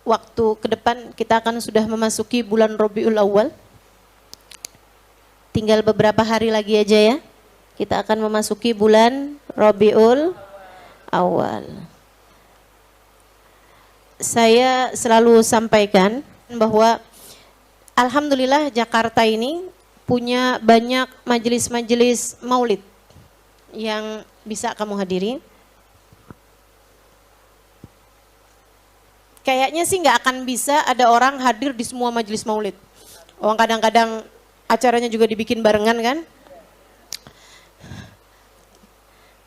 waktu ke depan kita akan sudah memasuki bulan Rabiul Awal. Tinggal beberapa hari lagi aja ya. Kita akan memasuki bulan Rabiul Awal. Saya selalu sampaikan bahwa alhamdulillah Jakarta ini punya banyak majelis-majelis maulid yang bisa kamu hadiri. Kayaknya sih nggak akan bisa ada orang hadir di semua majelis maulid. Orang kadang-kadang acaranya juga dibikin barengan kan.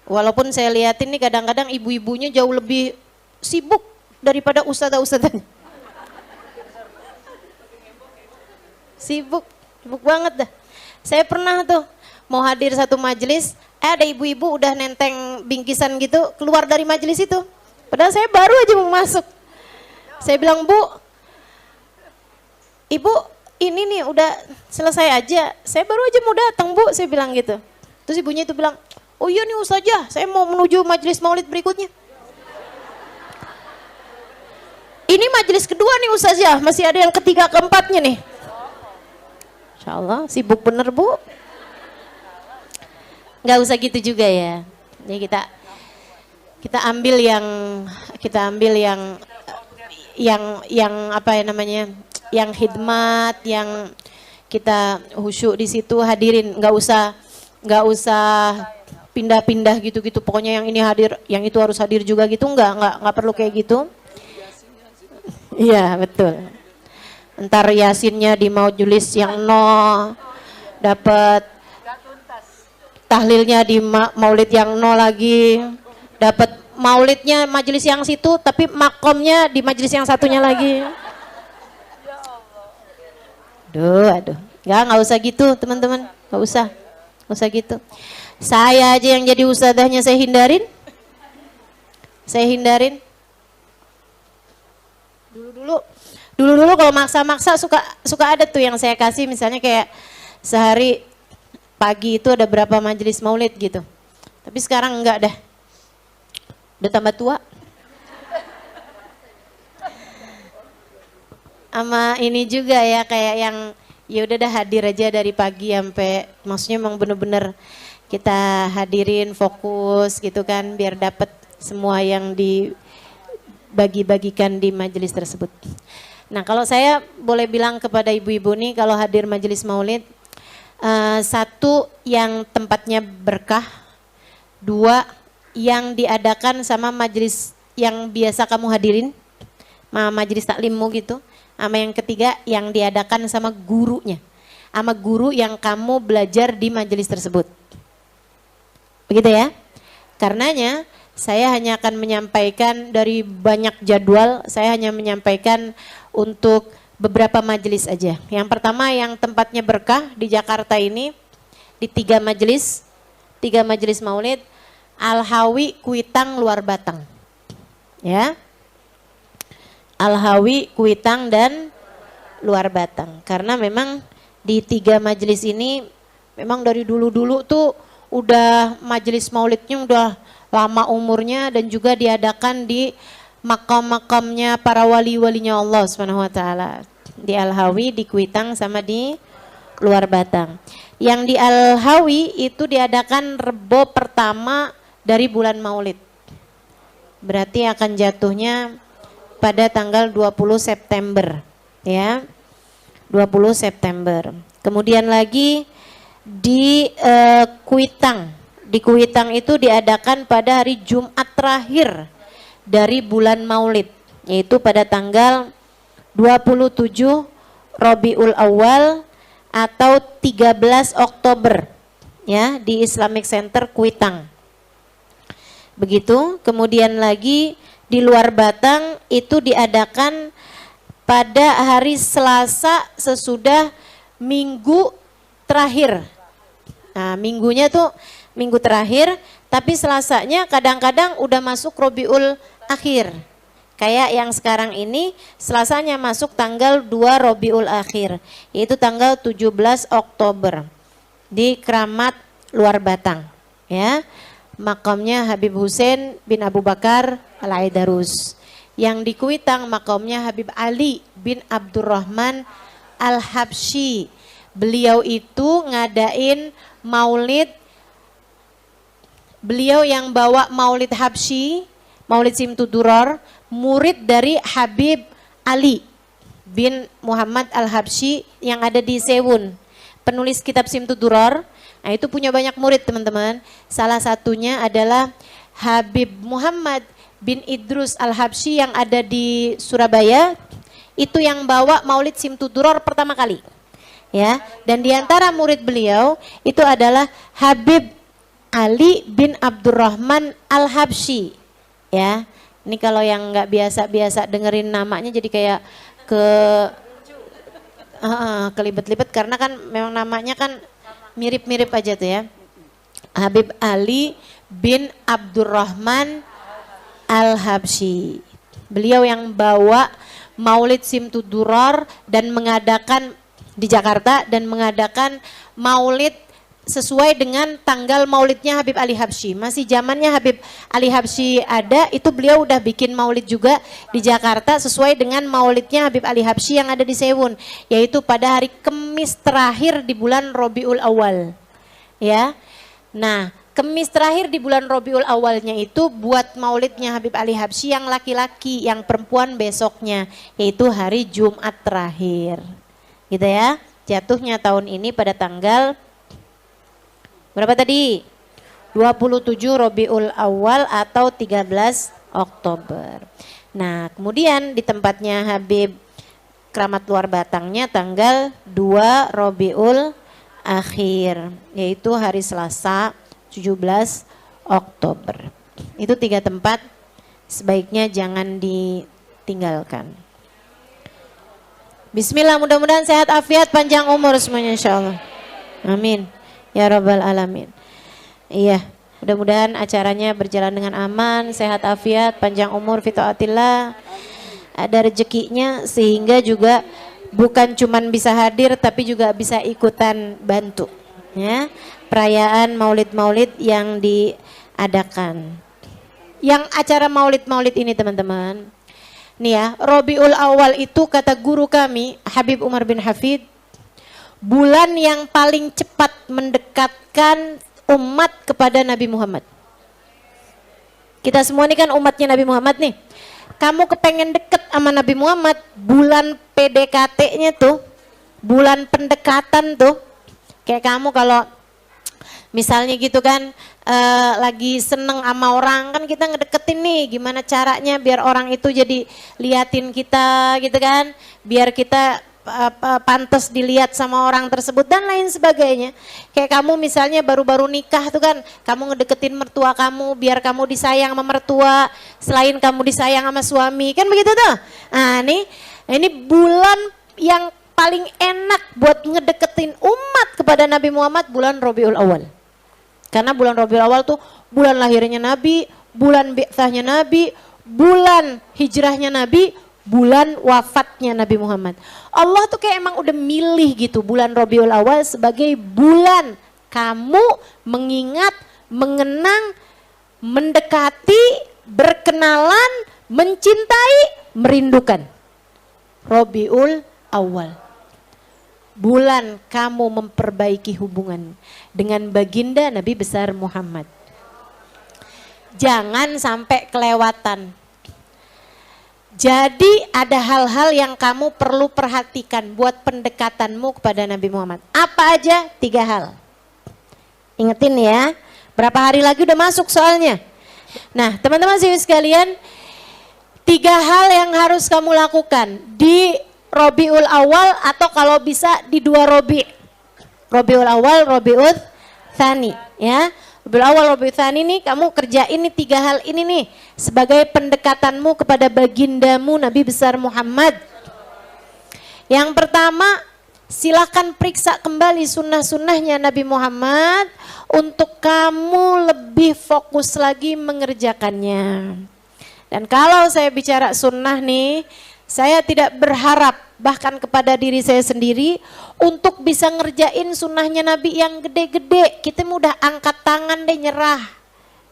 Walaupun saya lihatin nih kadang-kadang ibu-ibunya jauh lebih sibuk daripada ustadzah-ustadzahnya. Sibuk banget dah. Saya pernah tuh mau hadir satu majelis, ada ibu-ibu udah nenteng bingkisan gitu keluar dari majelis itu. Padahal saya baru aja mau masuk. Saya bilang, Bu, Ibu ini nih udah selesai aja, saya baru aja mau datang Bu, saya bilang gitu. Terus ibunya itu bilang, oh iya nih Ustazah, saya mau menuju majelis maulid berikutnya. Ini majelis kedua nih Ustazah, masih ada yang ketiga keempatnya nih. Insya Allah sibuk bener Bu. Nggak usah gitu juga ya. Jadi kita ambil yang apa ya namanya, yang khidmat, yang kita khusyuk di situ hadirin, nggak usah pindah-pindah gitu-gitu. Pokoknya yang ini hadir, yang itu harus hadir juga gitu, nggak perlu kayak gitu. Iya betul. Ntar yasinnya di majelis yang dapat tahlilnya di maulid yang lagi, dapat maulidnya majelis yang situ, tapi makomnya di majelis yang satunya lagi. Aduh, nggak usah gitu teman-teman, nggak usah gitu. Saya aja yang jadi ustadzahnya saya hindarin. Dulu kalau maksa-maksa suka ada tuh yang saya kasih, misalnya kayak sehari pagi itu ada berapa majelis maulid gitu. Tapi sekarang enggak dah. Udah tambah tua. Sama ini juga ya, kayak yang ya udah dah hadir aja dari pagi sampai, maksudnya emang bener-bener kita hadirin fokus gitu kan, biar dapat semua yang dibagi-bagikan di majelis tersebut. Nah kalau saya boleh bilang kepada ibu-ibu nih, kalau hadir majelis maulid, satu yang tempatnya berkah, dua yang diadakan sama majelis yang biasa kamu hadirin, majelis taklimmu gitu, sama yang ketiga yang diadakan sama gurunya, sama guru yang kamu belajar di majelis tersebut. Begitu ya. Karenanya saya hanya akan menyampaikan dari banyak jadwal, saya hanya menyampaikan untuk beberapa majelis aja. Yang pertama yang tempatnya berkah di Jakarta ini, di tiga majelis maulid, Al-Hawi, Kuitang, Luar Batang. Ya. Al-Hawi, Kuitang, dan Luar Batang. Karena memang di tiga majelis ini memang dari dulu-dulu tuh udah majelis maulidnya udah lama umurnya, dan juga diadakan di makam-makamnya para wali-walinya Allah Subhanahu wa taala. Di Al-Hawi, di Kuitang, sama di Luar Batang. Yang di Al-Hawi itu diadakan Rebo pertama dari bulan Maulid. Berarti akan jatuhnya pada tanggal 20 September ya. 20 September. Kemudian lagi di Kuitang. Di Kuitang itu diadakan pada hari Jumat terakhir dari bulan Maulid, yaitu pada tanggal 27 Rabiul Awal atau 13 Oktober ya, di Islamic Center Kuitang. Begitu. Kemudian lagi di Luar Batang itu diadakan pada hari Selasa sesudah minggu terakhir. Nah, minggunya tuh minggu terakhir, tapi Selasanya kadang-kadang udah masuk Rabiul Akhir. Kayak yang sekarang ini Selasanya masuk tanggal 2 Rabiul Akhir, yaitu tanggal 17 Oktober di Keramat Luar Batang ya. Makamnya Habib Hussein bin Abu Bakar Al-Aidarus. Yang di Kuitang makamnya Habib Ali bin Abdurrahman Al-Habsyi. Beliau itu ngadain maulid, beliau yang bawa maulid Habsyi, maulid Simtuduror, murid dari Habib Ali bin Muhammad Al-Habsyi yang ada di Sewun, penulis kitab Simtuduror. Nah itu punya banyak murid teman-teman. Salah satunya adalah Habib Muhammad bin Idrus Al-Habsyi yang ada di Surabaya. Itu yang bawa maulid Simtuduror pertama kali. Ya, dan diantara murid beliau itu adalah Habib Ali bin Abdurrahman Al-Habsyi. Ya, ini kalau yang nggak biasa-biasa dengerin namanya jadi kayak kelibet-libet karena kan memang namanya kan mirip-mirip aja tuh ya. Habib Ali bin Abdurrahman Al-Habsyi. Beliau yang bawa maulid Simtuduror dan mengadakan di Jakarta dan mengadakan maulid sesuai dengan tanggal maulidnya Habib Ali Habsyi. Masih zamannya Habib Ali Habsyi ada, itu beliau udah bikin maulid juga di Jakarta sesuai dengan maulidnya Habib Ali Habsyi yang ada di Sewun, yaitu pada hari Kemis terakhir di bulan Rabiul Awal. Ya. Nah, Kemis terakhir di bulan Rabiul Awalnya itu buat maulidnya Habib Ali Habsyi yang laki-laki, yang perempuan besoknya, yaitu hari Jumat terakhir. Gitu ya, jatuhnya tahun ini pada tanggal berapa tadi? 27 Rabiul Awal atau 13 Oktober. Nah kemudian di tempatnya Habib Keramat Luar Batangnya tanggal 2 Rabiul Akhir, yaitu hari Selasa 17 Oktober. Itu 3 tempat sebaiknya jangan ditinggalkan. Bismillah, mudah-mudahan sehat afiat panjang umur semuanya insyaallah. Amin ya rabbal alamin. Iya, mudah-mudahan acaranya berjalan dengan aman, sehat afiat, panjang umur, fitaatillah, ada rezekinya sehingga juga bukan cuman bisa hadir tapi juga bisa ikutan bantu ya perayaan maulid-maulid yang diadakan. Yang acara maulid-maulid ini teman-teman, nih ya, Rabiul Awal itu kata guru kami Habib Umar bin Hafid, bulan yang paling cepat mendekatkan umat kepada Nabi Muhammad. Kita semua ini kan umatnya Nabi Muhammad nih. Kamu kepengen deket sama Nabi Muhammad, bulan PDKT-nya tuh, bulan pendekatan tuh, kayak kamu kalau misalnya gitu kan lagi seneng sama orang, kan kita ngedeketin nih gimana caranya biar orang itu jadi liatin kita gitu kan, biar kita pantas dilihat sama orang tersebut dan lain sebagainya. Kayak kamu misalnya baru-baru nikah tuh kan, kamu ngedeketin mertua kamu biar kamu disayang sama mertua selain kamu disayang sama suami, kan begitu tuh. Nah ini bulan yang paling enak buat ngedeketin umat kepada Nabi Muhammad, bulan Rabiul Awal. Karena bulan Rabiul Awal tuh bulan lahirnya Nabi, bulan bi'tsahnya Nabi, bulan hijrahnya Nabi, bulan wafatnya Nabi Muhammad. Allah tuh kayak emang udah milih gitu bulan Rabiul Awal sebagai bulan kamu mengingat, mengenang, mendekati, berkenalan, mencintai, merindukan. Rabiul Awal. Bulan kamu memperbaiki hubungan dengan baginda Nabi besar Muhammad. Jangan sampai kelewatan. Jadi ada hal-hal yang kamu perlu perhatikan buat pendekatanmu kepada Nabi Muhammad. Apa aja? 3 hal. Ingetin ya, berapa hari lagi udah masuk soalnya. Nah teman-teman sekalian, 3 hal yang harus kamu lakukan di Rabiul Awal atau kalau bisa di 2 Rabiul Awal, Rabiul Tsani ya. Rabiul Awal, Rabiul Tsani nih kamu kerjain nih 3 hal ini nih sebagai pendekatanmu kepada bagindamu Nabi besar Muhammad. Yang pertama, silakan periksa kembali sunnah-sunnahnya Nabi Muhammad untuk kamu lebih fokus lagi mengerjakannya. Dan kalau saya bicara sunnah nih, saya tidak berharap bahkan kepada diri saya sendiri untuk bisa ngerjain sunnahnya Nabi yang gede-gede. Kita mudah angkat tangan deh nyerah.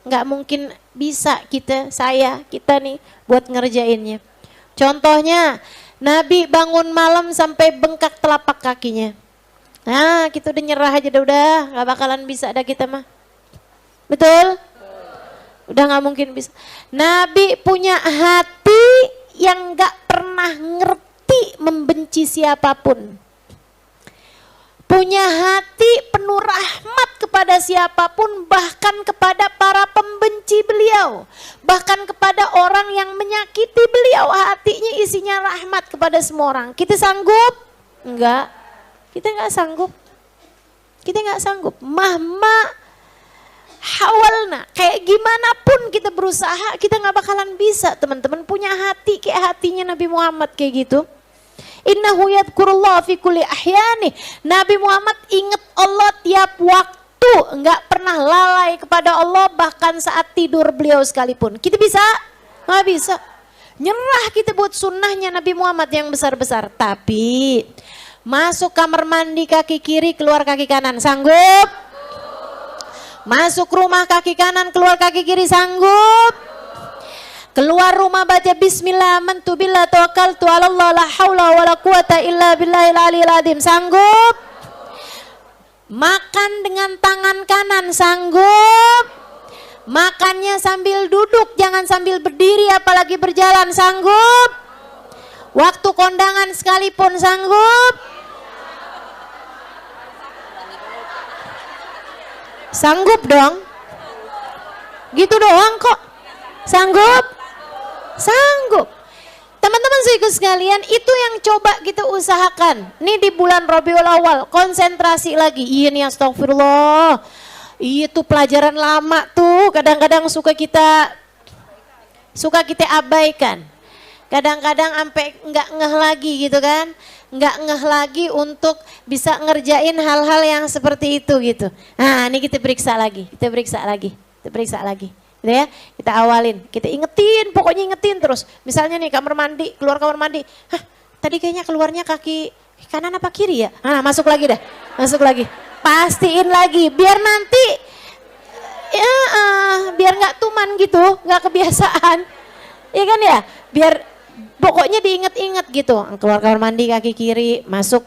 nggak mungkin bisa kita nih buat ngerjainnya. Contohnya Nabi bangun malam sampai bengkak telapak kakinya. Nah kita udah nyerah aja udah nggak bakalan bisa ada kita mah. Betul? Udah nggak mungkin bisa. Nabi punya hati yang nggak pernah ngerti membenci siapapun. Punya hati penuh rahmat kepada siapapun, bahkan kepada para pembenci beliau. Bahkan kepada orang yang menyakiti beliau, hatinya isinya rahmat kepada semua orang. Kita sanggup? Enggak. Kita enggak sanggup. Kita enggak sanggup. Mahma hawalna, kayak gimana pun kita berusaha, kita enggak bakalan bisa teman-teman punya hati kayak hatinya Nabi Muhammad kayak gitu. Innahu yadhkurullah fi kulli ahyani. Nabi Muhammad ingat Allah tiap waktu, enggak pernah lalai kepada Allah bahkan saat tidur beliau sekalipun. Kita bisa? Nggak bisa. Nyerah kita buat sunnahnya Nabi Muhammad yang besar-besar. Tapi masuk kamar mandi kaki kiri, keluar kaki kanan, sanggup? Masuk rumah kaki kanan, keluar kaki kiri, sanggup? Keluar rumah baca bismillah, amantu billah tawakkaltu 'ala Allah, la haula wala quwata illa billahil aliyil azim, sanggup? Makan dengan tangan kanan, sanggup? Makannya sambil duduk, jangan sambil berdiri apalagi berjalan, sanggup? Waktu kondangan sekalipun, sanggup? Sanggup dong. Gitu doang kok. Sanggup? Sanggup. Teman-teman saudara sekalian, itu yang coba kita usahakan. Ini di bulan Rabiul Awal, konsentrasi lagi. Iya nih, astagfirullah. Itu pelajaran lama tuh, kadang-kadang suka kita abaikan. Kadang-kadang sampai nggak ngeh lagi gitu kan. Nggak ngeh lagi untuk bisa ngerjain hal-hal yang seperti itu gitu. Nah ini kita periksa lagi. Gitu ya, kita awalin, kita ingetin, pokoknya ingetin terus. Misalnya nih kamar mandi, keluar kamar mandi, hah tadi kayaknya keluarnya kaki kanan apa kiri ya? Nah masuk lagi dah, masuk lagi, pastiin lagi, biar nanti biar nggak tuman gitu, nggak kebiasaan, ya kan ya? Biar pokoknya diinget-inget gitu, keluar kamar mandi kaki kiri, masuk,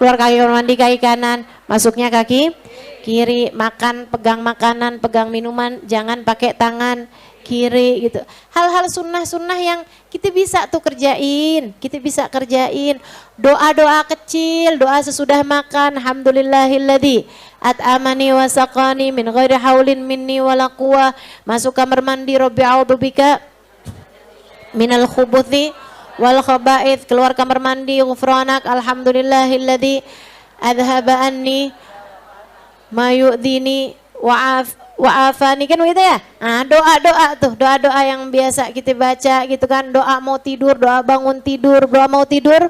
keluar kamar mandi kaki kanan, masuknya kaki kiri, makan, pegang makanan, pegang minuman, jangan pakai tangan kiri gitu. Hal-hal sunnah-sunnah yang kita bisa tuh kerjain, Doa-doa kecil, doa sesudah makan, alhamdulillahilladzi at'amani wa saqani min ghairi haulin minni wala quwwah. Masuk kamar mandi, rabbi a'udzubika minal khubuthi wal khaba'ith. Keluar kamar mandi, ghufranak alhamdulillahilladzi adhaba anni ma yu'dini wa'afani, kan begitu ya. Nah doa-doa yang biasa kita baca gitu kan. Doa mau tidur, doa bangun tidur, doa mau tidur.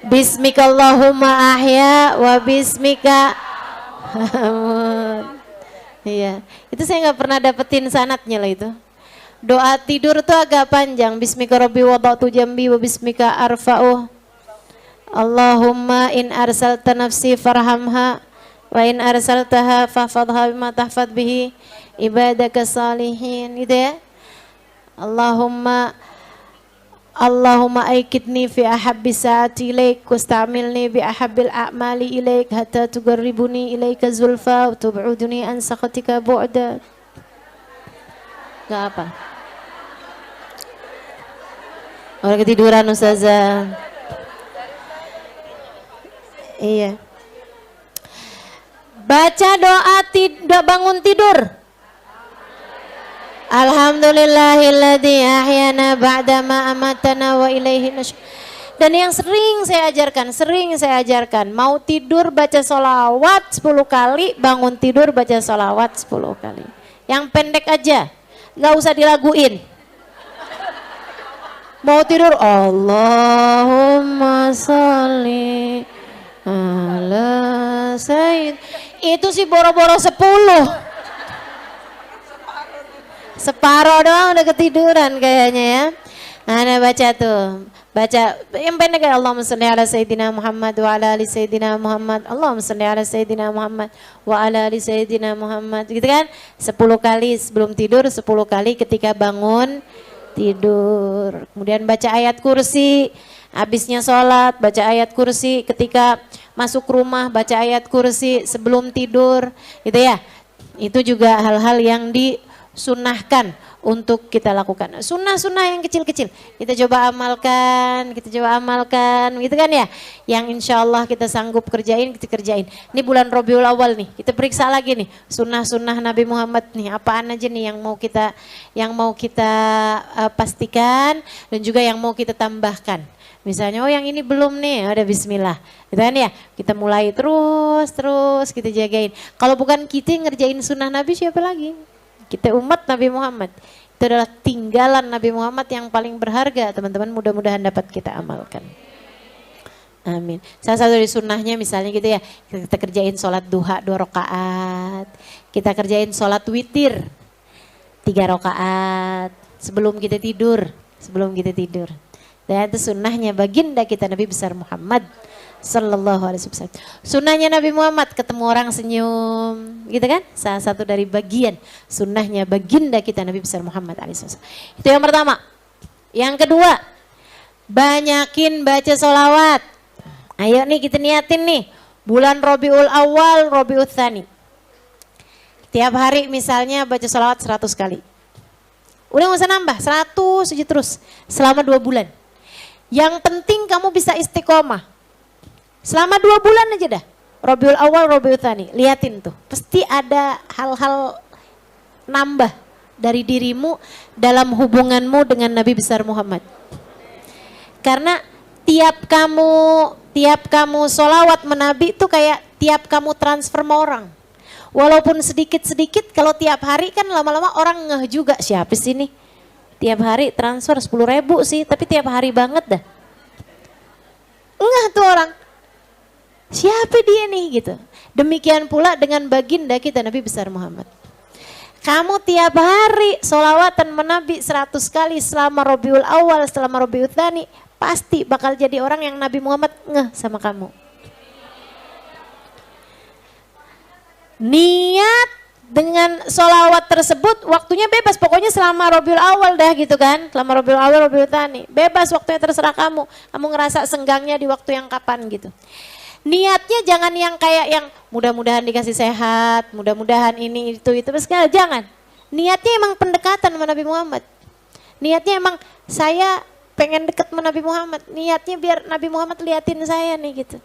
Bismikallahumma ahya wa bismika. Iya, itu saya nggak pernah dapetin sanatnya lah itu. Doa tidur tuh agak panjang. Bismika rabbi wada'tu jambi wa bismika arfa'uh. Allahumma in arsalta nafsi farhamha wa in arsaltaha fahfadha bima tahfad bihi ibadaka salihin, gitu ya. Allahumma aikidni fi ahabbi saati ilaik wastamilni bi ahabbil a'mali ilaik hatta tugarribuni ilaika zulfa wa tub'uduni an sakhatika bu'da. Gak apa. Orang ketiduran ustazah. Iya. Baca doa bangun tidur. Alhamdulillahilladzi ahyana ba'dama amatana wa ilaihi nusyur. Dan yang sering saya ajarkan, mau tidur baca sholawat 10 kali, bangun tidur baca sholawat 10 kali. Yang pendek aja, nggak usah dilaguin. Mau tidur, Allahumma sholli ala sayyid. Itu sih boro-boro 10. Separuh doang udah ketiduran kayaknya ya. Ana baca tuh. Baca yang pendek ya, Allahumma shalli ala sayyidina Muhammad wa ala ali sayyidina Muhammad. Allahumma shalli ala sayyidina Muhammad wa ala ali sayyidina Muhammad. Gitu kan? 10 kali sebelum tidur, 10 kali ketika bangun tidur. Kemudian baca ayat kursi. Habisnya sholat, baca ayat kursi. Ketika masuk rumah, baca ayat kursi sebelum tidur. Gitu ya. Itu juga hal-hal yang disunahkan untuk kita lakukan. Sunnah-sunnah yang kecil-kecil. Kita coba amalkan, gitu kan ya. Yang insya Allah kita sanggup kerjain, kita kerjain. Ini bulan Rabiul Awal nih, kita periksa lagi nih. Sunnah-sunnah Nabi Muhammad nih, apaan aja nih yang mau kita pastikan dan juga yang mau kita tambahkan. Misalnya, oh yang ini belum nih, ada bismillah. Gitu kan ya, kita mulai terus kita jagain. Kalau bukan kita yang ngerjain sunnah Nabi, siapa lagi? Kita umat Nabi Muhammad. Itu adalah tinggalan Nabi Muhammad yang paling berharga, teman-teman. Mudah-mudahan dapat kita amalkan. Amin. Salah satu dari sunnahnya misalnya gitu ya, kita kerjain sholat duha 2 rakaat. Kita kerjain sholat witir 3 rakaat sebelum kita tidur. Dan itu sunnahnya baginda kita Nabi besar Muhammad sallallahu alaihi wasallam. Sunnahnya Nabi Muhammad ketemu orang senyum, gitu kan? Salah satu dari bagian sunnahnya baginda kita Nabi besar Muhammad alaihi wasallam. Itu yang pertama. Yang kedua, banyakin baca sholawat. Ayo nih kita niatin nih, bulan Rabiul Awal, Rabiul Tsani. Tiap hari misalnya baca sholawat 100 kali. Udah gak usah nambah, 100 aja terus selama 2 bulan. Yang penting kamu bisa istiqomah. Selama 2 bulan aja dah. Rabiul Awal, Rabiul Tsani. Liatin tuh. Pasti ada hal-hal nambah dari dirimu dalam hubunganmu dengan Nabi besar Muhammad. Karena tiap kamu sholawat menabi itu kayak tiap kamu transfer sama orang. Walaupun sedikit-sedikit, kalau tiap hari kan lama-lama orang ngeh juga, siapa sih nih? Tiap hari transfer 10.000 sih, tapi tiap hari banget dah. Ngeh tuh orang. Siapa dia nih gitu. Demikian pula dengan baginda kita Nabi besar Muhammad. Kamu tiap hari sholawatan menabi 100 kali selama Rabiul Awal, selama Rabiul Tsani, pasti bakal jadi orang yang Nabi Muhammad ngeh sama kamu. Niat dengan sholawat tersebut waktunya bebas, pokoknya selama Rabiul Awal dah gitu kan, selama Rabiul Awal, Rabiul Tsani, bebas waktunya terserah kamu ngerasa senggangnya di waktu yang kapan gitu. Niatnya jangan yang kayak yang mudah-mudahan dikasih sehat, mudah-mudahan ini itu segala, jangan. Niatnya emang pendekatan sama Nabi Muhammad, niatnya emang saya pengen deket sama Nabi Muhammad, niatnya biar Nabi Muhammad liatin saya nih gitu.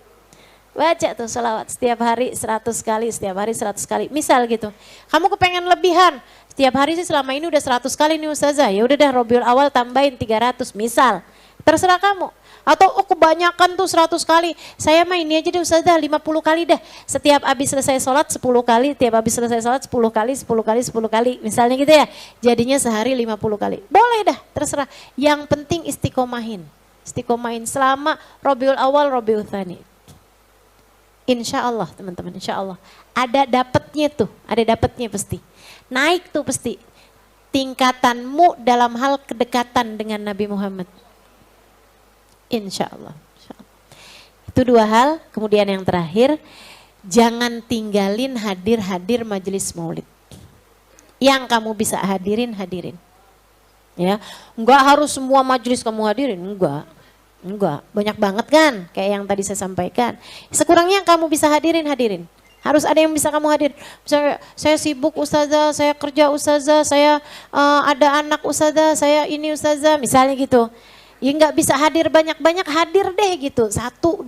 Baca tuh sholawat setiap hari 100 kali, setiap hari 100 kali. Misal gitu, kamu kepengen lebihan, setiap hari sih selama ini udah 100 kali nih Ustazah, ya udah dah Rabiul Awal tambahin 300 misal. Terserah kamu. Atau kebanyakan tuh 100 kali, saya mah ini aja deh Ustazah 50 kali dah. Setiap habis selesai sholat 10 kali, tiap habis selesai sholat 10 kali, 10 kali, 10 kali. Misalnya gitu ya, jadinya sehari 50 kali. Boleh dah, terserah. Yang penting istiqomahin selama Rabiul Awal, Rabiul Tsani. Insya Allah teman-teman, insya Allah. Ada dapatnya pasti. Naik tuh pasti tingkatanmu dalam hal kedekatan dengan Nabi Muhammad. Insya Allah. Itu 2 hal. Kemudian yang terakhir, jangan tinggalin hadir majelis maulid. Yang kamu bisa hadirin. Ya, enggak harus semua majelis kamu hadirin, enggak, banyak banget kan, kayak yang tadi saya sampaikan. Sekurangnya yang kamu bisa hadirin. Harus ada yang bisa kamu hadir. Misalnya saya sibuk Ustazah, saya kerja Ustazah, saya ada anak Ustazah, saya ini Ustazah, misalnya gitu. Ya nggak bisa hadir banyak-banyak, hadir deh gitu. 1, 2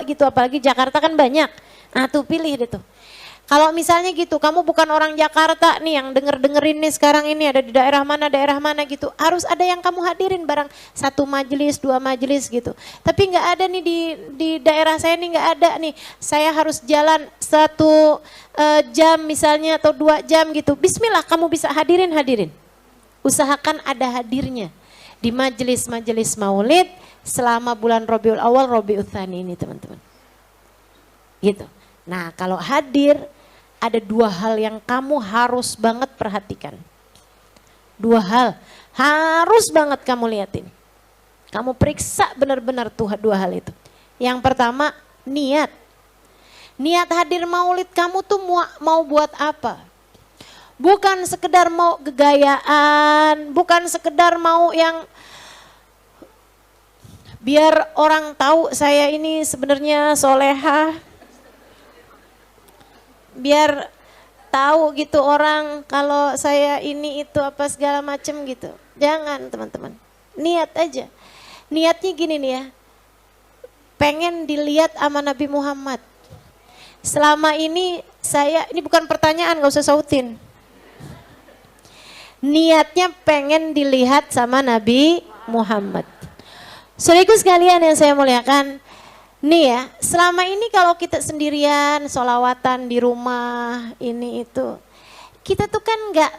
gitu, apalagi Jakarta kan banyak. Nah tuh pilih deh tuh. Kalau misalnya gitu, kamu bukan orang Jakarta nih yang dengerin nih sekarang ini ada di daerah mana gitu. Harus ada yang kamu hadirin barang 1 majelis, 2 majelis gitu. Tapi nggak ada nih di daerah saya nih, nggak ada nih. Saya harus jalan 1 jam misalnya atau 2 jam gitu. Bismillah kamu bisa hadirin. Usahakan ada hadirnya di majelis-majelis maulid selama bulan Rabiul Awal, Rabiul Tsani ini teman-teman. Gitu. Nah kalau hadir, ada 2 hal yang kamu harus banget perhatikan. Dua hal harus banget kamu liatin. Kamu periksa benar-benar tuh dua hal itu. Yang pertama, niat. Niat hadir maulid kamu tuh mau buat apa? Bukan sekedar mau gegayaan, bukan sekedar mau yang biar orang tahu saya ini sebenarnya solehah. Biar tahu gitu orang kalau saya ini itu apa segala macem gitu. Jangan teman-teman, niat aja. Niatnya gini nih ya, pengen dilihat sama Nabi Muhammad. Selama ini ini bukan pertanyaan, gak usah sautin. Niatnya pengen dilihat sama Nabi Muhammad. Saudaraku sekalian yang saya muliakan, nih ya, selama ini kalau kita sendirian, sholawatan di rumah, ini itu, kita tuh kan gak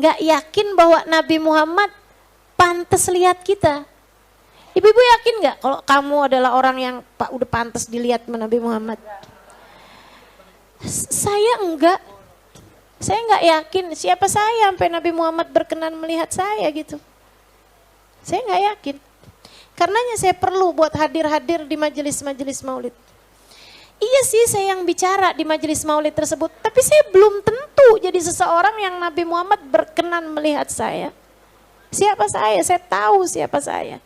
yakin bahwa Nabi Muhammad pantas lihat kita. Ibu-ibu yakin gak kalau kamu adalah orang yang udah pantas dilihat sama Nabi Muhammad? Saya enggak. Saya nggak yakin siapa saya sampai Nabi Muhammad berkenan melihat saya gitu. Saya nggak yakin. Karenanya saya perlu buat hadir-hadir di majelis-majelis maulid. Iya sih saya yang bicara di majelis maulid tersebut, tapi saya belum tentu jadi seseorang yang Nabi Muhammad berkenan melihat saya. Siapa saya? Saya tahu siapa saya.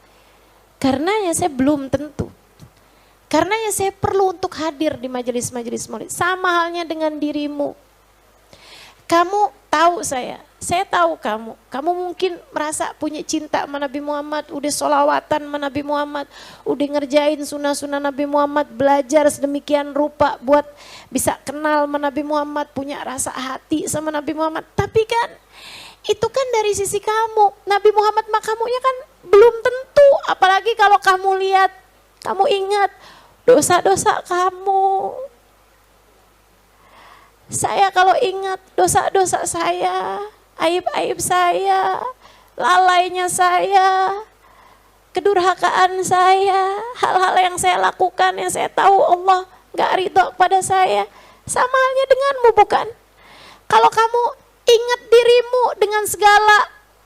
Karenanya saya belum tentu. Karenanya saya perlu untuk hadir di majelis-majelis maulid. Sama halnya dengan dirimu. Kamu tahu saya tahu kamu. Kamu mungkin merasa punya cinta sama Nabi Muhammad, udah sholawatan sama Nabi Muhammad, udah ngerjain sunnah-sunnah Nabi Muhammad, belajar sedemikian rupa buat bisa kenal sama Nabi Muhammad, punya rasa hati sama Nabi Muhammad. Tapi kan itu kan dari sisi kamu, Nabi Muhammad mah kamunya kan belum tentu. Apalagi kalau kamu lihat, kamu ingat dosa-dosa kamu. Saya kalau ingat dosa-dosa saya, aib-aib saya, lalainya saya, kedurhakaan saya, hal-hal yang saya lakukan yang saya tahu Allah gak ridho pada saya. Sama halnya denganmu bukan? Kalau kamu ingat dirimu dengan segala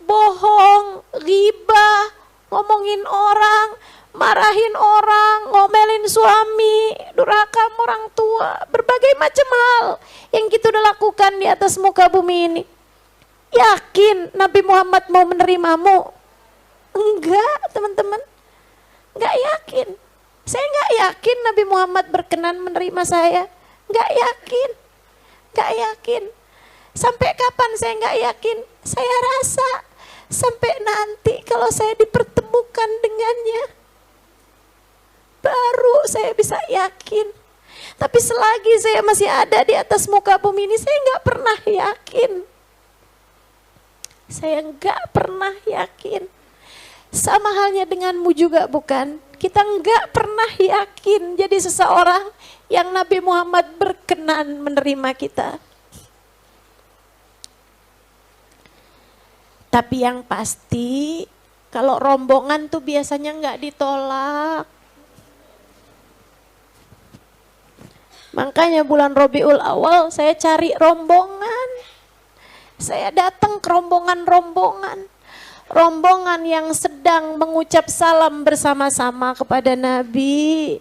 bohong, ghibah, ngomongin orang, marahin orang, ngomelin suami, durhaka orang tua, berbagai macam hal yang kita udah lakukan di atas muka bumi ini. Yakin Nabi Muhammad mau menerimamu? Enggak teman-teman, enggak yakin. Saya enggak yakin Nabi Muhammad berkenan menerima saya. Enggak yakin, enggak yakin. Sampai kapan saya enggak yakin? Saya rasa sampai nanti kalau saya dipertemukan dengannya, baru saya bisa yakin. Tapi selagi saya masih ada di atas muka bumi ini, saya nggak pernah yakin. Saya nggak pernah yakin. Sama halnya denganmu juga bukan? Kita nggak pernah yakin jadi seseorang yang Nabi Muhammad berkenan menerima kita. Tapi yang pasti, kalau rombongan tuh biasanya nggak ditolak. Makanya bulan Rabiul Awal saya cari rombongan. Saya datang ke rombongan-rombongan. Rombongan yang sedang mengucap salam bersama-sama kepada Nabi.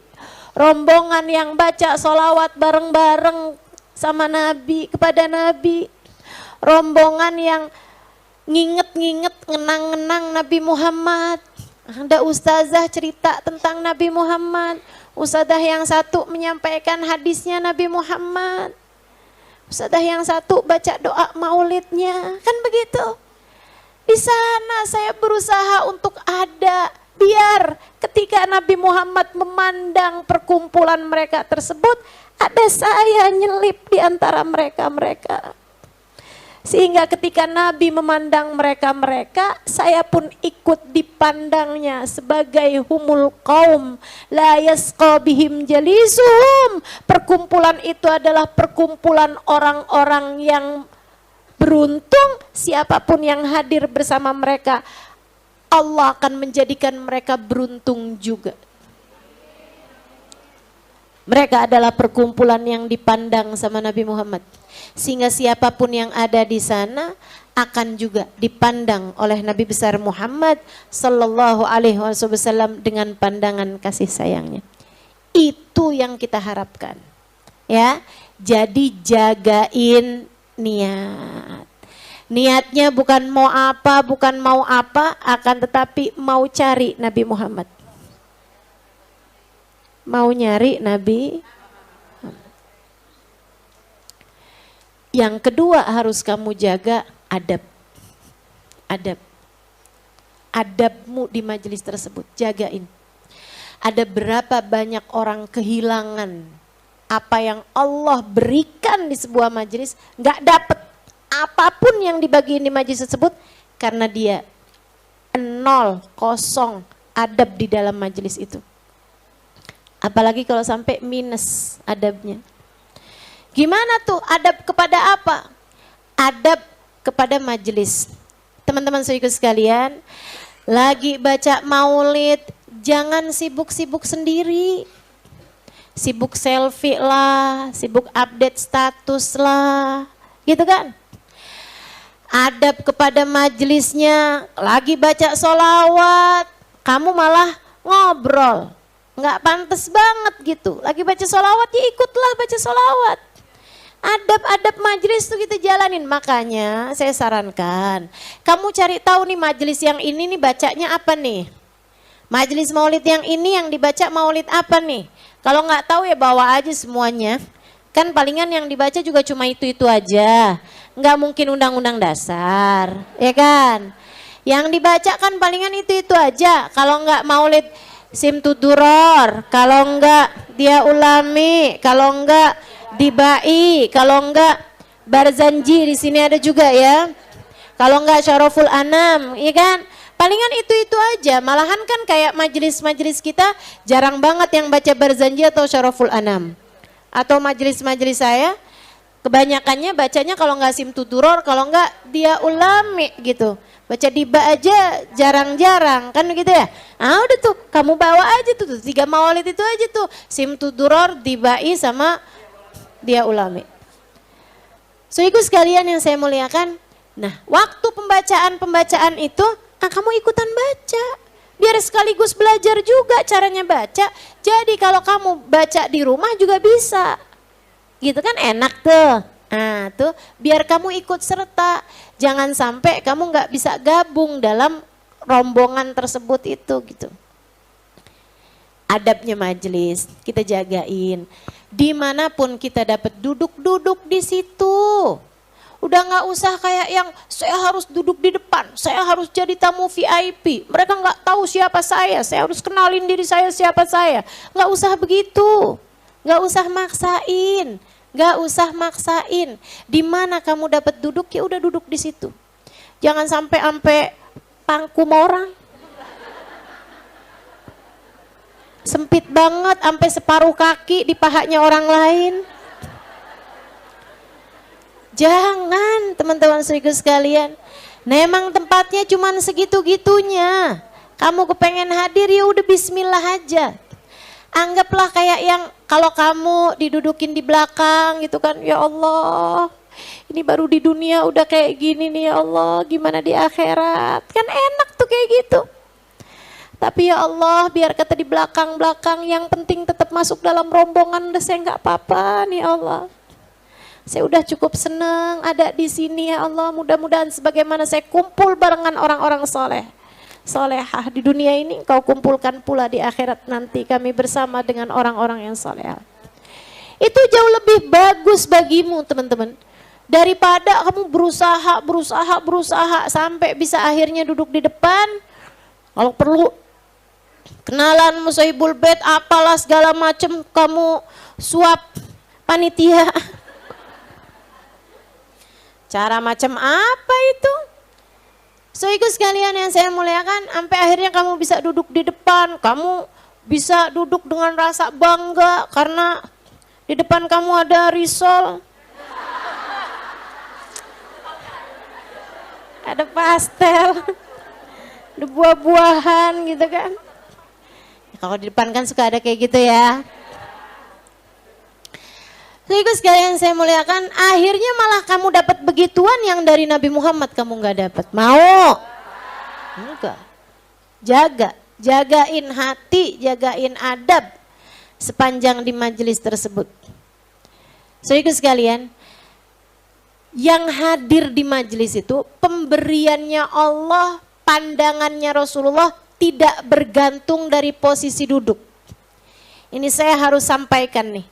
Rombongan yang baca sholawat bareng-bareng sama Nabi, kepada Nabi. Rombongan yang nginget-nginget, ngenang-ngenang Nabi Muhammad. Ada ustazah cerita tentang Nabi Muhammad. Ustazah yang satu menyampaikan hadisnya Nabi Muhammad. Ustazah yang satu baca doa maulidnya. Kan begitu. Di sana saya berusaha untuk ada, biar ketika Nabi Muhammad memandang perkumpulan mereka tersebut, ada saya nyelip di antara mereka-mereka. Sehingga ketika Nabi memandang mereka-mereka, saya pun ikut dipandangnya sebagai humul qaum la yasqa bihim jalisuhum. Perkumpulan itu adalah perkumpulan orang-orang yang beruntung. Siapapun yang hadir bersama mereka, Allah akan menjadikan mereka beruntung juga. Mereka adalah perkumpulan yang dipandang sama Nabi Muhammad. Sehingga siapapun yang ada di sana akan juga dipandang oleh Nabi besar Muhammad sallallahu alaihi wasallam dengan pandangan kasih sayangnya. Itu yang kita harapkan. Ya, jadi jagain niat. Niatnya bukan mau apa, akan tetapi mau cari Nabi Muhammad. Mau nyari Nabi. Yang kedua harus kamu jaga adab. Adabmu di majelis tersebut, jagain. Ada berapa banyak orang kehilangan apa yang Allah berikan di sebuah majelis, nggak dapet apapun yang dibagiin di majelis tersebut karena dia nol, kosong adab di dalam majelis itu. Apalagi kalau sampai minus adabnya. Gimana tuh adab kepada apa? Adab kepada majelis. Teman-teman saudaraku sekalian, lagi baca maulid, jangan sibuk-sibuk sendiri. Sibuk selfie lah, sibuk update status lah, gitu kan? Adab kepada majelisnya, lagi baca sholawat, kamu malah ngobrol. Nggak pantas banget gitu. Lagi baca sholawat, ya ikutlah baca sholawat. Adab-adab majelis tuh kita jalanin. Makanya saya sarankan, kamu cari tahu nih majelis yang ini nih bacanya apa nih. Majelis maulid yang ini yang dibaca maulid apa nih. Kalau nggak tahu ya bawa aja semuanya. Kan palingan yang dibaca juga cuma itu-itu aja. Nggak mungkin undang-undang dasar, ya kan. Yang dibaca kan palingan itu-itu aja. Kalau nggak maulid Simtuduror, kalau nggak dia ulami, kalau nggak Dibai, kalau enggak Barzanji, di sini ada juga ya. Kalau enggak Syaraful Anam, ya kan? Palingan itu-itu aja. Malahan kan kayak majelis-majelis kita jarang banget yang baca Barzanji atau Syaraful Anam. Atau majelis-majelis saya kebanyakannya bacanya kalau enggak Simtuduror, kalau enggak dia ulami gitu. Baca Diba aja jarang-jarang kan gitu ya. Ah udah tuh kamu bawa aja tuh 3 maulid itu aja tuh. Simtuduror, Dibai sama dia ulami. Saudaraku sekalian yang saya muliakan, nah waktu pembacaan itu, kamu ikutan baca. Biar sekaligus belajar juga caranya baca. Jadi kalau kamu baca di rumah juga bisa. Gitu kan enak tuh. Nah tuh biar kamu ikut serta. Jangan sampai kamu nggak bisa gabung dalam rombongan tersebut itu gitu. Adabnya majelis kita jagain. Dimanapun kita dapat duduk di situ. Udah nggak usah kayak yang saya harus duduk di depan, saya harus jadi tamu VIP. Mereka nggak tahu siapa saya harus kenalin diri saya siapa saya. Nggak usah begitu, nggak usah maksain. Dimana kamu dapat duduk ya udah duduk di situ. Jangan sampai pangkum orang. Sempit banget sampai separuh kaki di pahanya orang lain. Jangan teman-teman saudaraku sekalian. Nah emang tempatnya cuma segitu-gitunya. Kamu kepengen hadir ya udah bismillah aja. Anggaplah kayak yang kalau kamu didudukin di belakang gitu kan. Ya Allah ini baru di dunia udah kayak gini nih ya Allah. Gimana di akhirat. Kan enak tuh kayak gitu. Tapi ya Allah biar kata di belakang-belakang yang penting tetap masuk dalam rombongan udah saya nggak apa-apa nih Allah. Saya udah cukup senang ada di sini ya Allah. Mudah-mudahan sebagaimana saya kumpul barengan orang-orang solehah di dunia ini, Kau kumpulkan pula di akhirat nanti kami bersama dengan orang-orang yang soleh. Itu jauh lebih bagus bagimu teman-teman. Daripada kamu berusaha sampai bisa akhirnya duduk di depan. Kalau perlu kenalan Musaibul Bait apalah segala macam kamu suap panitia. Cara macam apa itu? Saudaraku sekalian yang saya muliakan, sampai akhirnya kamu bisa duduk di depan, kamu bisa duduk dengan rasa bangga karena di depan kamu ada risol. Ada pastel. Ada buah-buahan gitu kan. Kalau di depan kan suka ada kayak gitu ya. Jadi sekalian saya muliakan, akhirnya malah kamu dapat begituan yang dari Nabi Muhammad kamu nggak dapat. Mau? Enggak. Jagain hati, jagain adab sepanjang di majelis tersebut. Jadi sekalian, yang hadir di majelis itu pemberiannya Allah, pandangannya Rasulullah tidak bergantung dari posisi duduk. Ini saya harus sampaikan nih.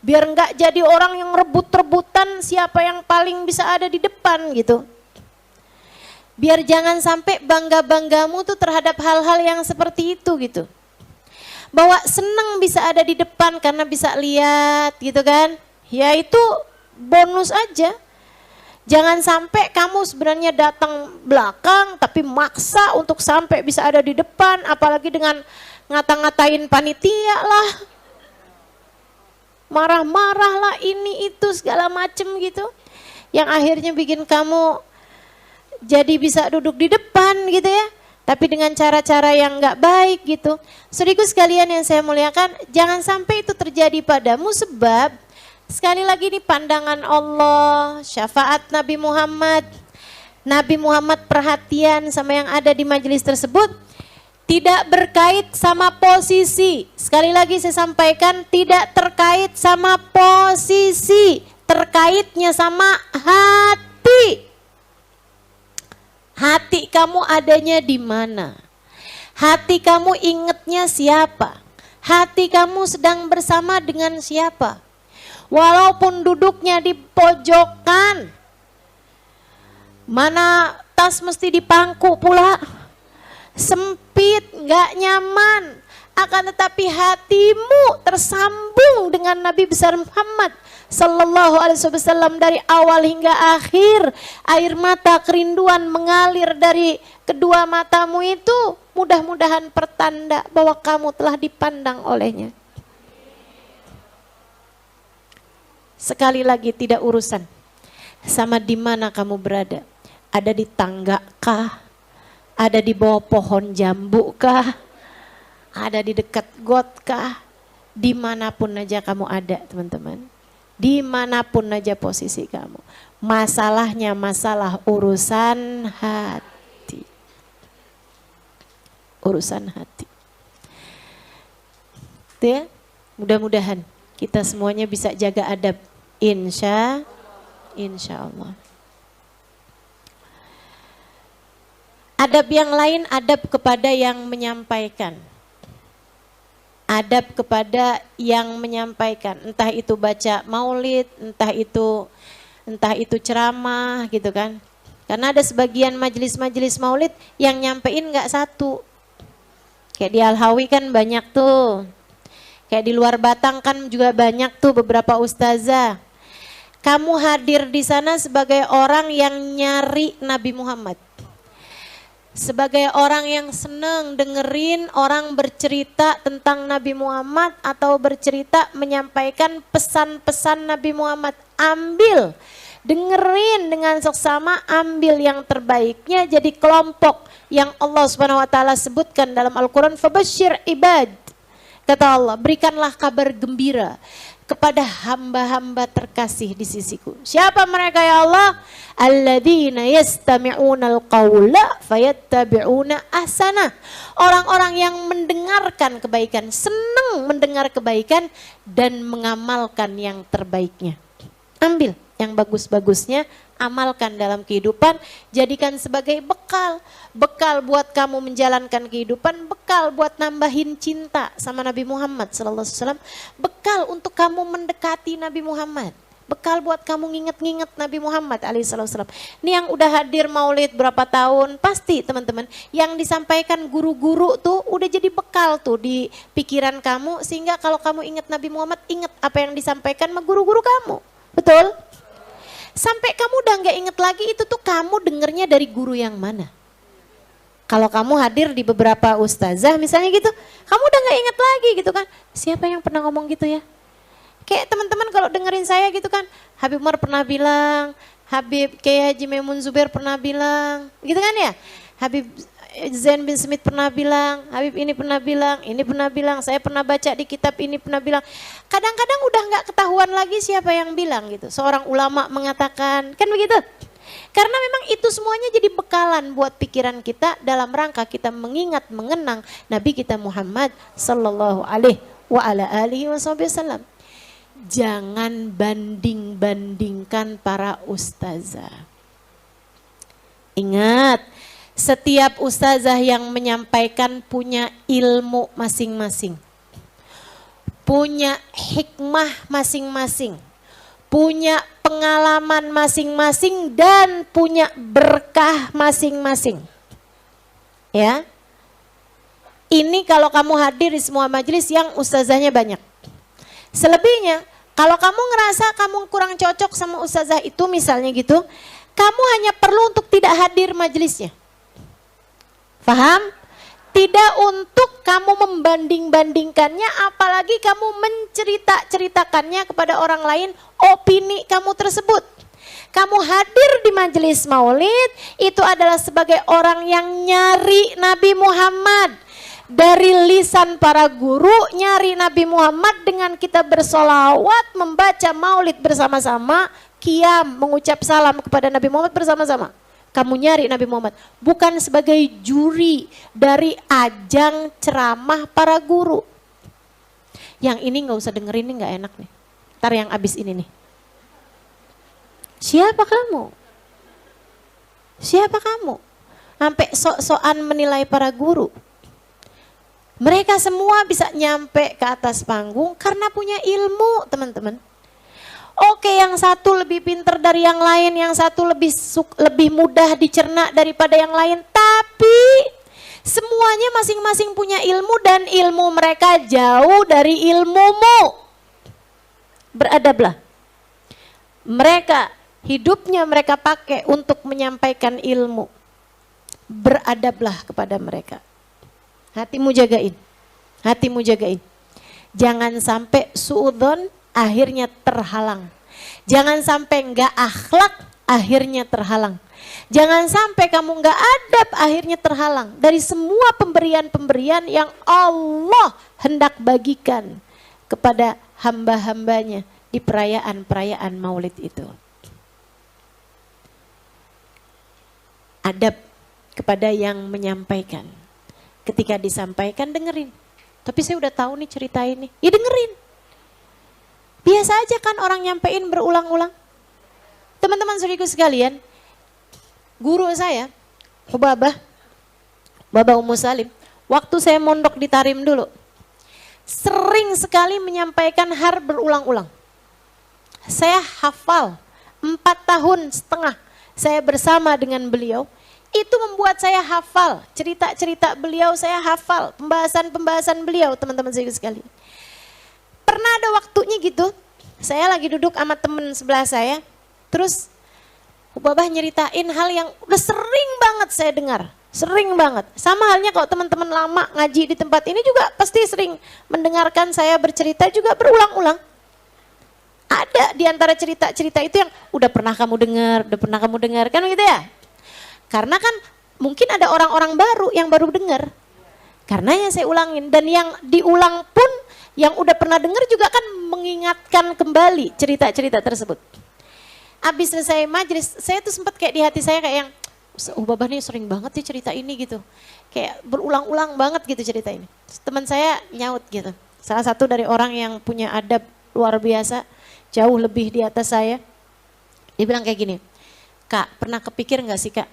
Biar enggak jadi orang yang rebut-rebutan siapa yang paling bisa ada di depan gitu. Biar jangan sampai bangga-banggamu tuh terhadap hal-hal yang seperti itu gitu. Bahwa senang bisa ada di depan karena bisa lihat gitu kan. Ya itu bonus aja. Jangan sampai kamu sebenarnya datang belakang tapi maksa untuk sampai bisa ada di depan. Apalagi dengan ngata-ngatain panitia lah. Marah-marah lah ini itu segala macem gitu. Yang akhirnya bikin kamu jadi bisa duduk di depan gitu ya. Tapi dengan cara-cara yang gak baik gitu. Saudaraku sekalian yang saya muliakan, jangan sampai itu terjadi padamu sebab sekali lagi ini pandangan Allah, syafaat Nabi Muhammad. Nabi Muhammad perhatian sama yang ada di majelis tersebut. Tidak berkait sama posisi. Sekali lagi saya sampaikan, tidak terkait sama posisi. Terkaitnya sama hati. Hati kamu adanya di mana? Hati kamu ingatnya siapa? Hati kamu sedang bersama dengan siapa? Walaupun duduknya di pojokan. Mana tas mesti dipangku pula. Sempit, gak nyaman, akan tetapi hatimu tersambung dengan Nabi besar Muhammad Sallallahu Alaihi Wasallam dari awal hingga akhir. Air mata kerinduan mengalir dari kedua matamu itu mudah-mudahan pertanda bahwa kamu telah dipandang olehnya. Sekali lagi tidak urusan sama di mana kamu berada. Ada di tangga kah? Ada di bawah pohon jambu kah? Ada di dekat got kah? Dimanapun aja kamu ada teman-teman. Dimanapun aja posisi kamu. Masalahnya masalah urusan hati. Urusan hati. Itu ya, mudah-mudahan kita semuanya bisa jaga adab. Insya Allah. Adab yang lain, adab kepada yang menyampaikan. Adab kepada yang menyampaikan, entah itu baca maulid, entah itu ceramah gitu kan. Karena ada sebagian majelis-majelis maulid yang nyampein nggak satu. Kayak di Al-Hawi kan banyak tuh. Kayak di luar Batang kan juga banyak tuh beberapa ustazah. Kamu hadir di sana sebagai orang yang nyari Nabi Muhammad. Sebagai orang yang senang dengerin orang bercerita tentang Nabi Muhammad atau bercerita menyampaikan pesan-pesan Nabi Muhammad. Ambil, dengerin dengan seksama, ambil yang terbaiknya jadi kelompok yang Allah Subhanahu wa taala sebutkan dalam Al-Qur'an, fabasyir ibad. Kata Allah, berikanlah kabar gembira kepada hamba-hamba terkasih di sisiku. Siapa mereka ya Allah? Alladzina yastami'unal qawla fayattabi'una ahsana. Orang-orang yang mendengarkan kebaikan, senang mendengar kebaikan dan mengamalkan yang terbaiknya. Ambil yang bagus-bagusnya, amalkan dalam kehidupan, jadikan sebagai bekal. Bekal buat kamu menjalankan kehidupan, bekal buat nambahin cinta sama Nabi Muhammad SAW, bekal untuk kamu mendekati Nabi Muhammad, bekal buat kamu nginget-nginget Nabi Muhammad SAW. Ini yang udah hadir maulid berapa tahun, pasti teman-teman yang disampaikan guru-guru tuh udah jadi bekal tuh di pikiran kamu, sehingga kalau kamu ingat Nabi Muhammad, ingat apa yang disampaikan sama guru-guru kamu. Betul? Sampai kamu udah gak inget lagi itu tuh kamu dengernya dari guru yang mana. Kalau kamu hadir di beberapa ustazah misalnya gitu, kamu udah gak inget lagi gitu kan. Siapa yang pernah ngomong gitu ya? Kayak teman-teman kalau dengerin saya gitu kan, Habib Umar pernah bilang, Habib Kiai Haji Maimun Zubair pernah bilang, gitu kan ya. Habib Zain bin Smith pernah bilang, Habib ini pernah bilang, ini pernah bilang, saya pernah baca di kitab ini pernah bilang. Kadang-kadang udah nggak ketahuan lagi siapa yang bilang gitu. Seorang ulama mengatakan, kan begitu? Karena memang itu semuanya jadi bekalan buat pikiran kita dalam rangka kita mengingat, mengenang Nabi kita Muhammad sallallahu alaihi wasallam. Jangan banding-bandingkan para ustazah. Ingat, setiap ustazah yang menyampaikan punya ilmu masing-masing. Punya hikmah masing-masing. Punya pengalaman masing-masing dan punya berkah masing-masing. Ya. Ini kalau kamu hadir di semua majelis yang ustazahnya banyak. Selebihnya, kalau kamu ngerasa kamu kurang cocok sama ustazah itu misalnya gitu, kamu hanya perlu untuk tidak hadir majelisnya. Paham? Tidak untuk kamu membanding-bandingkannya, apalagi kamu menceritakannya kepada orang lain opini kamu tersebut. Kamu hadir di majelis maulid, itu adalah sebagai orang yang nyari Nabi Muhammad. Dari lisan para guru, nyari Nabi Muhammad dengan kita bersolawat, membaca maulid bersama-sama, qiyam, mengucap salam kepada Nabi Muhammad bersama-sama. Kamu nyari Nabi Muhammad, bukan sebagai juri dari ajang ceramah para guru. Yang ini nggak usah dengerin, ini nggak enak nih. Ntar yang abis ini nih. Siapa kamu? Siapa kamu? Sampai sok-sokan menilai para guru. Mereka semua bisa nyampe ke atas panggung karena punya ilmu, teman-teman. Oke, yang satu lebih pintar dari yang lain, yang satu lebih mudah dicerna daripada yang lain, tapi semuanya masing-masing punya ilmu dan ilmu mereka jauh dari ilmumu. Beradablah. Mereka, hidupnya mereka pakai untuk menyampaikan ilmu. Beradablah kepada mereka. Hatimu jagain. Hatimu jagain. Jangan sampai suudzon akhirnya terhalang. Jangan sampai enggak akhlak akhirnya terhalang. Jangan sampai kamu enggak adab akhirnya terhalang dari semua pemberian-pemberian yang Allah hendak bagikan kepada hamba-hambanya di perayaan-perayaan maulid itu. Adab kepada yang menyampaikan. Ketika disampaikan dengerin. Tapi saya udah tahu nih cerita ini. Ya dengerin. Biasa aja kan orang nyampein berulang-ulang. Teman-teman saudaraku sekalian, guru saya, Hubabah Ummu Salim, waktu saya mondok di Tarim dulu, sering sekali menyampaikan har berulang-ulang. Saya hafal 4 tahun setengah saya bersama dengan beliau, itu membuat saya hafal cerita-cerita beliau, saya hafal pembahasan-pembahasan beliau, teman-teman saudaraku sekalian. Pernah ada waktunya gitu, saya lagi duduk sama temen sebelah saya, terus Hubabah nyeritain hal yang udah sering banget saya dengar, sering banget. Sama halnya kalau teman-teman lama ngaji di tempat ini juga pasti sering mendengarkan saya bercerita juga berulang-ulang. Ada di antara cerita-cerita itu yang udah pernah kamu dengar, kan gitu ya? Karena kan mungkin ada orang-orang baru yang baru dengar, karenanya saya ulangin, dan yang diulang pun yang udah pernah dengar juga kan mengingatkan kembali cerita-cerita tersebut. Abis selesai majelis, saya tuh sempat kayak di hati saya kayak yang, Hubabah nih sering banget sih cerita ini gitu. Kayak berulang-ulang banget gitu cerita ini. Teman saya nyaut gitu. Salah satu dari orang yang punya adab luar biasa, jauh lebih di atas saya. Dia bilang kayak gini, Kak pernah kepikir gak sih Kak?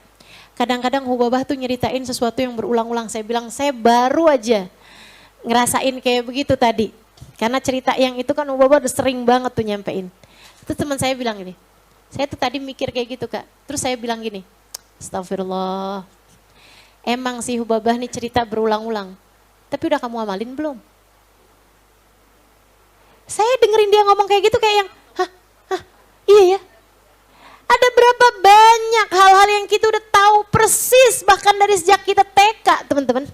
Kadang-kadang Hubabah tuh nyeritain sesuatu yang berulang-ulang. Saya bilang saya baru aja ngerasain kayak begitu tadi. Karena cerita yang itu kan Hubabah udah sering banget tuh nyampein. Terus teman saya bilang gini, saya tuh tadi mikir kayak gitu Kak. Terus saya bilang gini, astagfirullah. Emang si Hubabah nih cerita berulang-ulang. Tapi udah kamu amalin belum? Saya dengerin dia ngomong kayak gitu kayak yang, iya ya. Ada berapa banyak hal-hal yang kita udah tahu persis bahkan dari sejak kita TK teman-teman.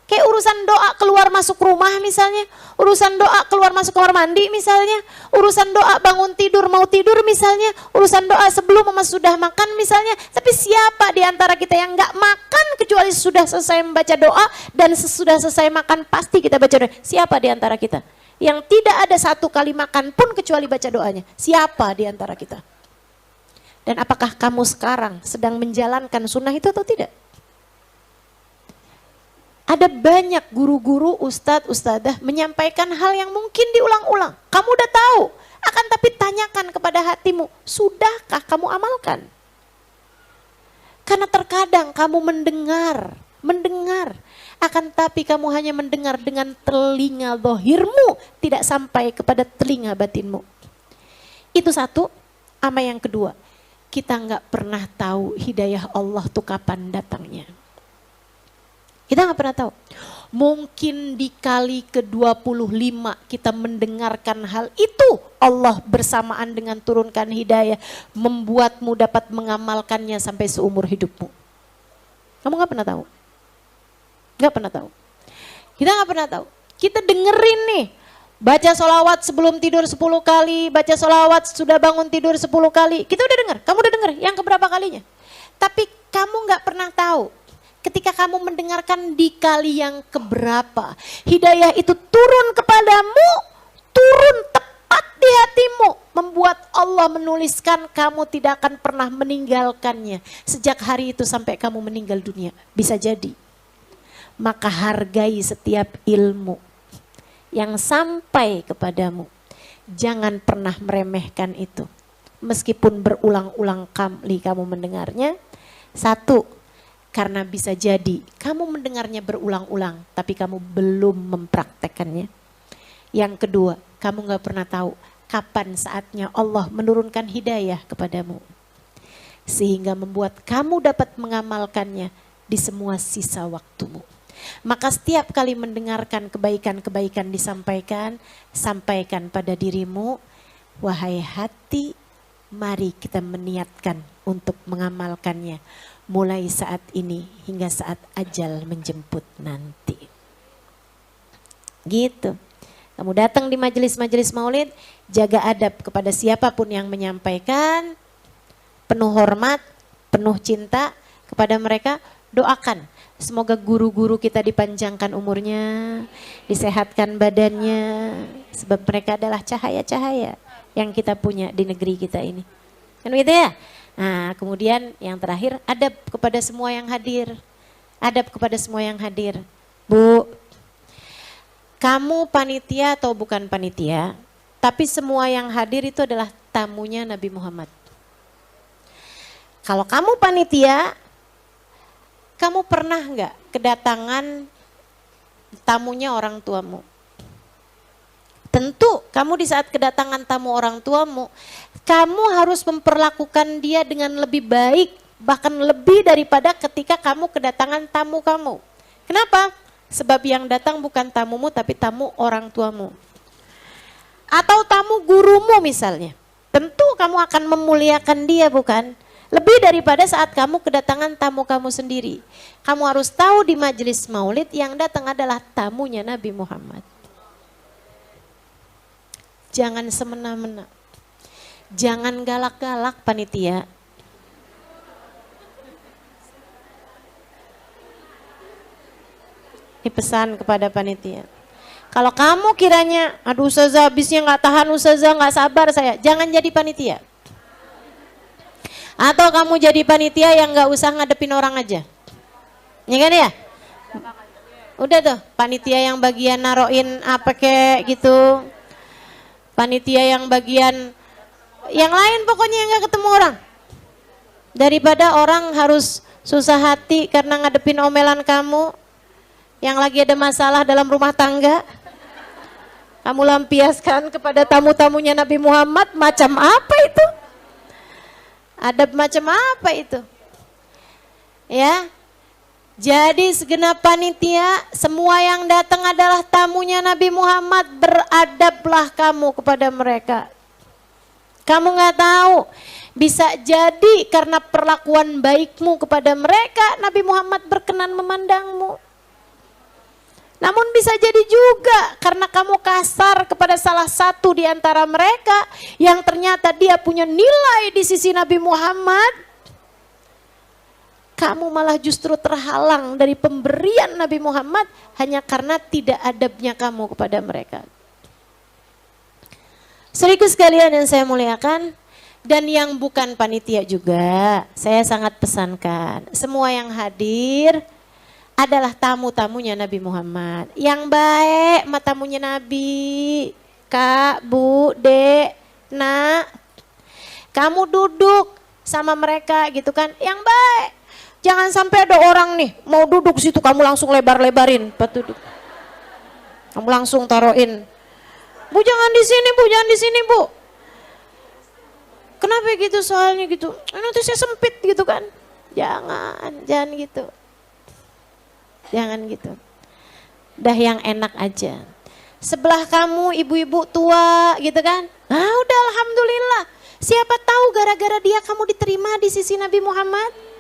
Kayak urusan doa keluar masuk rumah misalnya, urusan doa keluar masuk kamar mandi misalnya, urusan doa bangun tidur mau tidur misalnya, urusan doa sebelum sudah makan misalnya. Tapi siapa di antara kita yang nggak makan kecuali sudah selesai membaca doa, dan sesudah selesai makan pasti kita baca doa? Siapa di antara kita yang tidak ada satu kali makan pun kecuali baca doanya? Siapa di antara kita? Dan apakah kamu sekarang sedang menjalankan sunnah itu atau tidak? Ada banyak guru-guru, ustadz, ustadzah menyampaikan hal yang mungkin diulang-ulang. Kamu udah tahu, akan tapi tanyakan kepada hatimu, sudahkah kamu amalkan? Karena terkadang kamu mendengar, akan tapi kamu hanya mendengar dengan telinga zahirmu, tidak sampai kepada telinga batinmu. Itu satu. Sama yang kedua, kita nggak pernah tahu hidayah Allah tuh kapan datangnya. Kita nggak pernah tahu. Mungkin di kali ke-25 kita mendengarkan hal itu, Allah bersamaan dengan turunkan hidayah, membuatmu dapat mengamalkannya sampai seumur hidupmu. Kamu nggak pernah tahu. Nggak pernah tahu. Kita nggak pernah tahu. Kita dengerin nih, baca sholawat sebelum tidur 10 kali, baca sholawat sudah bangun tidur 10 kali. Kita udah dengar, kamu udah dengar yang keberapa kalinya. Tapi kamu nggak pernah tahu, ketika kamu mendengarkan di kali yang keberapa, hidayah itu turun kepadamu, turun tepat di hatimu, membuat Allah menuliskan kamu tidak akan pernah meninggalkannya sejak hari itu sampai kamu meninggal dunia. Bisa jadi. Maka hargai setiap ilmu yang sampai kepadamu. Jangan pernah meremehkan itu. Meskipun berulang-ulang kali kamu mendengarnya. Satu, karena bisa jadi kamu mendengarnya berulang-ulang tapi kamu belum mempraktekannya. Yang kedua, kamu gak pernah tahu kapan saatnya Allah menurunkan hidayah kepadamu. Sehingga membuat kamu dapat mengamalkannya di semua sisa waktumu. Maka setiap kali mendengarkan kebaikan-kebaikan disampaikan, sampaikan pada dirimu, wahai hati, mari kita meniatkan untuk mengamalkannya. Mulai saat ini hingga saat ajal menjemput nanti. Gitu. Kamu datang di majelis-majelis maulid, jaga adab kepada siapapun yang menyampaikan, penuh hormat, penuh cinta kepada mereka, doakan. Semoga guru-guru kita dipanjangkan umurnya, disehatkan badannya, sebab mereka adalah cahaya-cahaya yang kita punya di negeri kita ini. Kan begitu ya? Nah, kemudian yang terakhir, adab kepada semua yang hadir. Adab kepada semua yang hadir. Bu, kamu panitia atau bukan panitia, tapi semua yang hadir itu adalah tamunya Nabi Muhammad. Kalau kamu panitia, kamu pernah nggak kedatangan tamunya orang tuamu? Tentu kamu di saat kedatangan tamu orang tuamu, kamu harus memperlakukan dia dengan lebih baik, bahkan lebih daripada ketika kamu kedatangan tamu kamu. Kenapa? Sebab yang datang bukan tamumu tapi tamu orang tuamu. Atau tamu gurumu misalnya. Tentu kamu akan memuliakan dia, bukan? Lebih daripada saat kamu kedatangan tamu kamu sendiri. Kamu harus tahu di majelis maulid yang datang adalah tamunya Nabi Muhammad. Jangan semena-mena. Jangan galak-galak panitia. Ini pesan kepada panitia. Kalau kamu kiranya, aduh ustazah habisnya gak tahan, ustazah gak sabar saya. Jangan jadi panitia. Atau kamu jadi panitia yang gak usah ngadepin orang aja. Ya kan ya? Udah tuh, panitia yang bagian naroin apa kek gitu. Panitia yang bagian, yang lain pokoknya yang gak ketemu orang. Daripada orang harus susah hati karena ngadepin omelan kamu yang lagi ada masalah dalam rumah tangga. Kamu lampiaskan kepada tamu-tamunya Nabi Muhammad, macam apa itu? Adab macam apa itu? Ya. Jadi segenap panitia, semua yang datang adalah tamunya Nabi Muhammad, beradablah kamu kepada mereka. Kamu nggak tahu, bisa jadi karena perlakuan baikmu kepada mereka, Nabi Muhammad berkenan memandangmu. Namun bisa jadi juga karena kamu kasar kepada salah satu di antara mereka yang ternyata dia punya nilai di sisi Nabi Muhammad. Kamu malah justru terhalang dari pemberian Nabi Muhammad hanya karena tidak adabnya kamu kepada mereka. Saudaraku sekalian yang saya muliakan, dan yang bukan panitia juga, saya sangat pesankan, semua yang hadir adalah tamu-tamunya Nabi Muhammad. Yang baik tamunya Nabi, Kak, Bu, Dek, Nak. Kamu duduk sama mereka gitu kan, yang baik. Jangan sampai ada orang nih mau duduk situ kamu langsung lebar-lebarin duduk. Kamu langsung taruhin. Bu jangan di sini Bu, jangan di sini Bu. Kenapa gitu soalnya gitu? Nanti saya sempit gitu kan. Jangan gitu. Jangan gitu. Dah yang enak aja. Sebelah kamu ibu-ibu tua gitu kan. Nah udah alhamdulillah. Siapa tahu gara-gara dia kamu diterima di sisi Nabi Muhammad.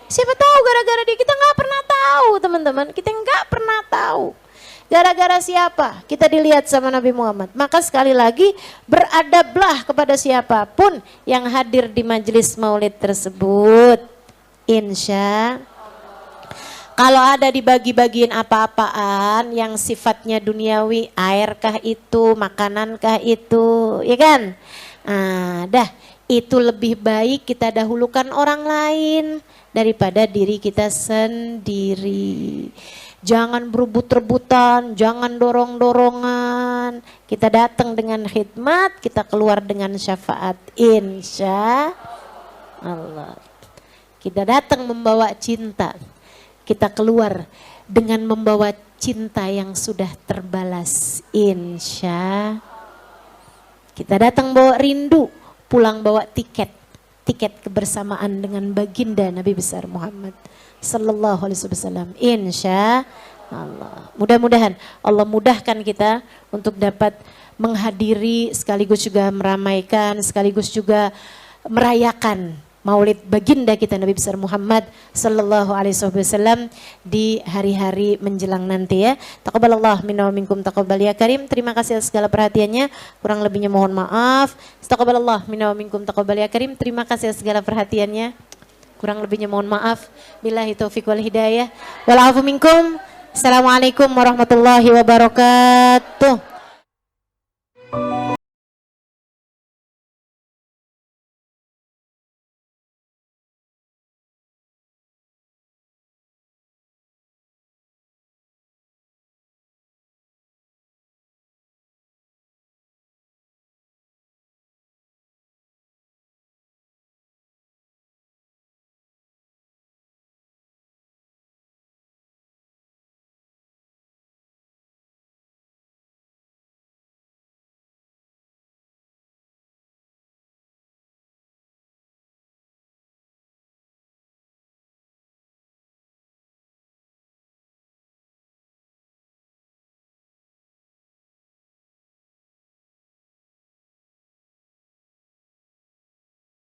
Siapa tahu gara-gara dia, kita nggak pernah tahu teman-teman. Kita nggak pernah tahu. Gara-gara siapa kita dilihat sama Nabi Muhammad. Maka sekali lagi beradablah kepada siapapun yang hadir di majelis maulid tersebut. Insya kalau ada dibagi-bagiin apa-apaan yang sifatnya duniawi, airkah itu, makanankah itu, ya kan? Dah itu lebih baik kita dahulukan orang lain daripada diri kita sendiri. Jangan berebut-rebutan, jangan dorong-dorongan. Kita datang dengan khidmat, kita keluar dengan syafaat. Insya Allah. Kita datang membawa cinta, kita keluar dengan membawa cinta yang sudah terbalas. Insya. Kita datang bawa rindu, pulang bawa tiket kebersamaan dengan baginda Nabi besar Muhammad sallallahu alaihi wasallam. Insya Allah. Mudah-mudahan Allah mudahkan kita untuk dapat menghadiri sekaligus juga meramaikan, sekaligus juga merayakan maulid baginda kita Nabi besar Muhammad sallallahu alaihi wasallam di hari-hari menjelang nanti ya. Taqabbalallah minna wa minkum taqabbal ya karim. Terima kasih atas segala perhatiannya. Kurang lebihnya mohon maaf. Taqabbalallah minna wa minkum taqabbal ya karim. Terima kasih atas segala perhatiannya. Kurang lebihnya mohon maaf. Billahi taufiq wal hidayah. Wal afu minkum. Assalamualaikum warahmatullahi wabarakatuh.